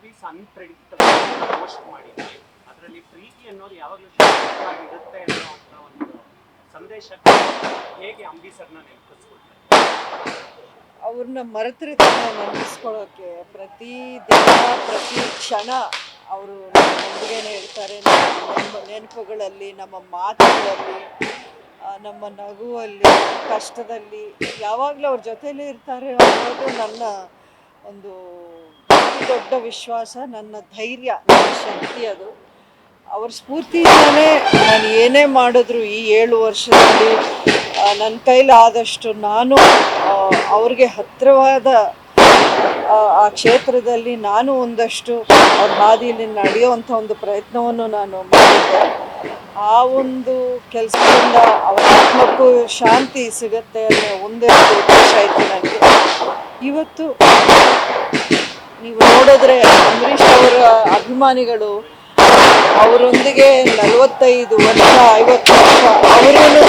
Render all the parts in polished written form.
Movies unpredictable post ಮಾಡಿದ್ವಿ. ಅದರಲ್ಲಿ ಪ್ರೀತಿ ಅನ್ನೋದು ಯಾವಾಗಲೂ ಶಾಶ್ವತವಾಗಿರುತ್ತೆ ಅನ್ನೋ ಒಂದು ಸಂದೇಶಕ್ಕೆ ಹೇಗೆ ಅಂಬಿ ಸರ್ನ ನೆನಪಿಸ್ಕೊಳ್ತಾರೆ? ಅವ್ರನ್ನ ಮರೆತರೆ ನೆನಪಿಸ್ಕೊಳ್ಳೋಕ್ಕೆ ಪ್ರತಿ ದಿನ ಪ್ರತಿ ಕ್ಷಣ ಅವರು ನಮ್ಮೊಂದಿಗೇನೆ ಇರ್ತಾರೆ. ನಮ್ಮ ನೆನಪುಗಳಲ್ಲಿ, ನಮ್ಮ ಮಾತುಗಳಲ್ಲಿ, ನಮ್ಮ ನಗುವಲ್ಲಿ, ಕಷ್ಟದಲ್ಲಿ ಯಾವಾಗಲೂ ಅವ್ರ ಜೊತೆಲೇ ಇರ್ತಾರೆ ಅನ್ನೋದು ನನ್ನ ಒಂದು ಅತಿ ದೊಡ್ಡ ವಿಶ್ವಾಸ, ನನ್ನ ಧೈರ್ಯ, ನನ್ನ ಶಕ್ತಿ. ಅದು ಅವ್ರ ಸ್ಫೂರ್ತಿಯಿಂದಲೇ ನಾನು ಏನೇ ಮಾಡಿದ್ರು ಈ 7 ವರ್ಷದಲ್ಲಿ ನನ್ನ ಕೈಲಾದಷ್ಟು ನಾನು ಅವ್ರಿಗೆ ಹತ್ತಿರವಾದ ಆ ಕ್ಷೇತ್ರದಲ್ಲಿ ನಾನು ಒಂದಷ್ಟು ಅವ್ರ ಹಾದಿಯಲ್ಲಿ ನಡೆಯುವಂಥ ಒಂದು ಪ್ರಯತ್ನವನ್ನು ನಾನು ಮಾಡಿದ್ದೆ. ಆ ಒಂದು ಕೆಲಸದಿಂದ ಅವರ ಆತ್ಮಕ್ಕೂ ಶಾಂತಿ ಸಿಗುತ್ತೆ ಅನ್ನೋ ಒಂದೇ ಒಂದು ಉದ್ದೇಶ ಆಯಿತು ನನಗೆ. ಇವತ್ತು ನೀವು ನೋಡಿದ್ರೆ ಅಂಬರೀಷ್ ಅವರ ಅಭಿಮಾನಿಗಳು ಅವರೊಂದಿಗೆ 45 ವರ್ಷ 50 ವರ್ಷ ಅವರೇನು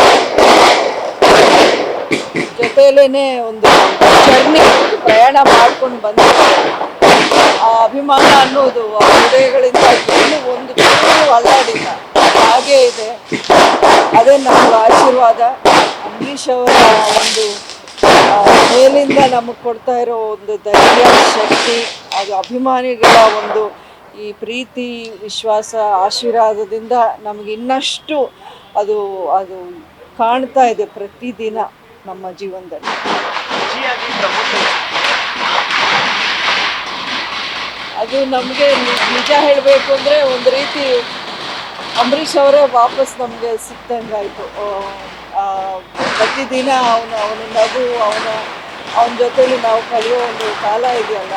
ಜೊತೆಯಲ್ಲೇ ಒಂದು ಜರ್ನಿ ಪ್ರಯಾಣ ಮಾಡ್ಕೊಂಡು ಬಂದಿದ್ದಾರೆ. ಆ ಅಭಿಮಾನ ಅನ್ನೋದು ಆ ಹೃದಯಗಳಿಂದ ಇನ್ನೂ ಒಂದು ಚೂರು ಅಲ್ಲಾಡಿಲ್ಲ, ಹಾಗೇ ಇದೆ. ಅದೇ ನಮ್ಗೆ ಆಶೀರ್ವಾದ. ಅಂಬರೀಷ್ ಅವರ ಒಂದು ಮೇಲಿಂದ ನಮಗೆ ಕೊಡ್ತಾ ಇರೋ ಒಂದು ಧೈರ್ಯ, ಶಕ್ತಿ, ಅದು ಅಭಿಮಾನಿಗಳ ಒಂದು ಈ ಪ್ರೀತಿ, ವಿಶ್ವಾಸ, ಆಶೀರ್ವಾದದಿಂದ ನಮಗೆ ಇನ್ನಷ್ಟು ಅದು ಅದು ಕಾಣ್ತಾ ಇದೆ ಪ್ರತಿದಿನ ನಮ್ಮ ಜೀವನದಲ್ಲಿ. ಅದು ನಮಗೆ ನಿಜ ಹೇಳಬೇಕು ಅಂದರೆ ಒಂದು ರೀತಿ ಅಂಬರೀಷ್ ಅವರೇ ವಾಪಸ್ ನಮಗೆ ಸಿಕ್ತಂಗಾಯಿತು. ಪ್ರತಿದಿನ ಅವನ ನಗು, ಅವನ ಜೊತೆಲಿ ನಾವು ಕಳೆಯೋ ಒಂದು ಕಾಲ ಇದೆಯಲ್ಲ,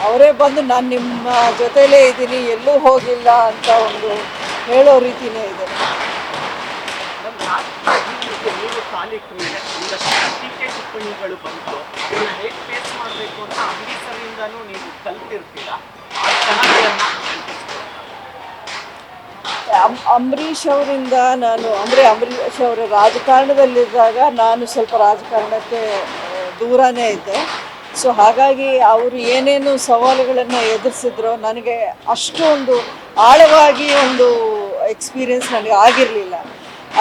ಅವರೇ ಬಂದು ನಾನು ನಿಮ್ಮ ಜೊತೆಲೇ ಇದ್ದೀನಿ, ಎಲ್ಲೂ ಹೋಗಿಲ್ಲ ಅಂತ ಒಂದು ಹೇಳೋ ರೀತಿಯೇ ಇದೆ. ನೀವು ಕಾಲಿಟ್ಟ ಮೇಲೆ ಒಂದಷ್ಟು ಟೀಕೆ ಟಿಪ್ಪಣಿಗಳು ಬಂತು, ಅದನ್ನ ಹೇಗೆ ಫೇಸ್ ಮಾಡಬೇಕು ಅಂತ ಅಂಬಿ ಸರಿಂದನೂ ನೀವು ಕಲ್ತಿರ್ತೀರಾ. ಅಂಬರೀಷ್ ಅವರಿಂದ ನಾನು ಅಂಬರೀಷ್ ಅವರ ರಾಜಕಾರಣದಲ್ಲಿದ್ದಾಗ ನಾನು ಸ್ವಲ್ಪ ರಾಜಕಾರಣಕ್ಕೆ ದೂರನೇ ಇದ್ದೆ. ಸೊ ಹಾಗಾಗಿ ಅವರು ಏನೇನು ಸವಾಲುಗಳನ್ನು ಎದುರಿಸಿದ್ರೋ ನನಗೆ ಅಷ್ಟೊಂದು ಆಳವಾಗಿ ಒಂದು ಎಕ್ಸ್ಪೀರಿಯೆನ್ಸ್ ನನಗೆ ಆಗಿರಲಿಲ್ಲ.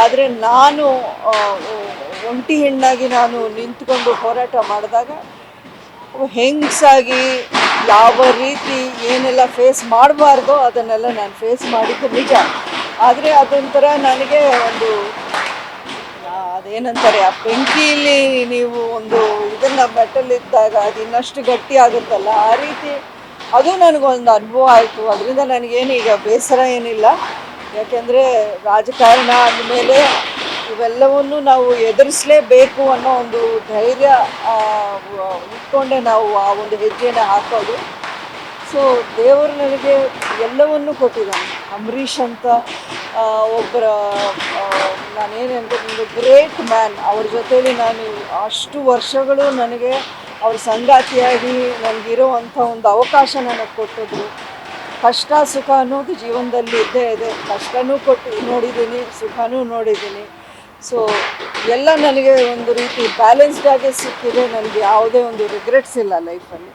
ಆದರೆ ನಾನು ಒಂಟಿ ಹೆಣ್ಣಾಗಿ ನಾನು ನಿಂತ್ಕೊಂಡು ಹೋರಾಟ ಮಾಡಿದಾಗ ಹೆಂಗಸಾಗಿ ಯಾವ ರೀತಿ ಏನೆಲ್ಲ ಫೇಸ್ ಮಾಡಬಾರ್ದೋ ಅದನ್ನೆಲ್ಲ ನಾನು ಫೇಸ್ ಮಾಡಿದ್ದು ನಿಜ. ಆದರೆ ಅದೊಂಥರ ನನಗೆ ಒಂದು ಅದೇನಂತಾರೆ, ಆ ಬೆಂಕಿಯಲ್ಲಿ ನೀವು ಒಂದು ಇದನ್ನು ಮೆಟ್ಟಲಿದ್ದಾಗ ಅದು ಇನ್ನಷ್ಟು ಗಟ್ಟಿ ಆಗುತ್ತಲ್ಲ, ಆ ರೀತಿ ಅದು ನನಗೊಂದು ಅನುಭವ ಆಯಿತು. ಅದರಿಂದ ನನಗೇನು ಈಗ ಬೇಸರ ಏನಿಲ್ಲ. ಯಾಕೆಂದರೆ ರಾಜಕಾರಣ ಅಂದಮೇಲೆ ಇವೆಲ್ಲವನ್ನು ನಾವು ಎದುರಿಸಲೇಬೇಕು ಅನ್ನೋ ಒಂದು ಧೈರ್ಯ ಇಟ್ಕೊಂಡೆ ನಾವು ಆ ಒಂದು ಹೆಜ್ಜೆನ ಹಾಕೋದು. ಸೊ ದೇವರು ನನಗೆ ಎಲ್ಲವನ್ನೂ ಕೊಟ್ಟಿದ್ದಾನೆ. ಅಂಬರೀಷ್ ಅಂತ ಒಬ್ಬರ ನಾನೇನಂತ ಒಂದು ಗ್ರೇಟ್ ಮ್ಯಾನ್, ಅವ್ರ ಜೊತೆಲಿ ನಾನು ಅಷ್ಟು ವರ್ಷಗಳು ನನಗೆ ಅವ್ರ ಸಂಗಾತಿಯಾಗಿ ನನಗಿರೋವಂಥ ಒಂದು ಅವಕಾಶ ನನಗೆ ಕೊಟ್ಟಿದ್ರು. ಕಷ್ಟ ಸುಖ ಅನ್ನೋದು ಜೀವನದಲ್ಲಿ ಇದ್ದೇ ಇದೆ. ಕಷ್ಟನೂ ನೋಡಿದ್ದೀನಿ, ಸುಖನೂ ನೋಡಿದ್ದೀನಿ. ಸೊ ಎಲ್ಲ ನನಗೆ ಒಂದು ರೀತಿ ಬ್ಯಾಲೆನ್ಸ್ಡಾಗೆ ಸಿಕ್ಕಿದೆ. ನನಗೆ ಯಾವುದೇ ಒಂದು ರಿಗ್ರೆಟ್ಸ್ ಇಲ್ಲ ಲೈಫಲ್ಲಿ.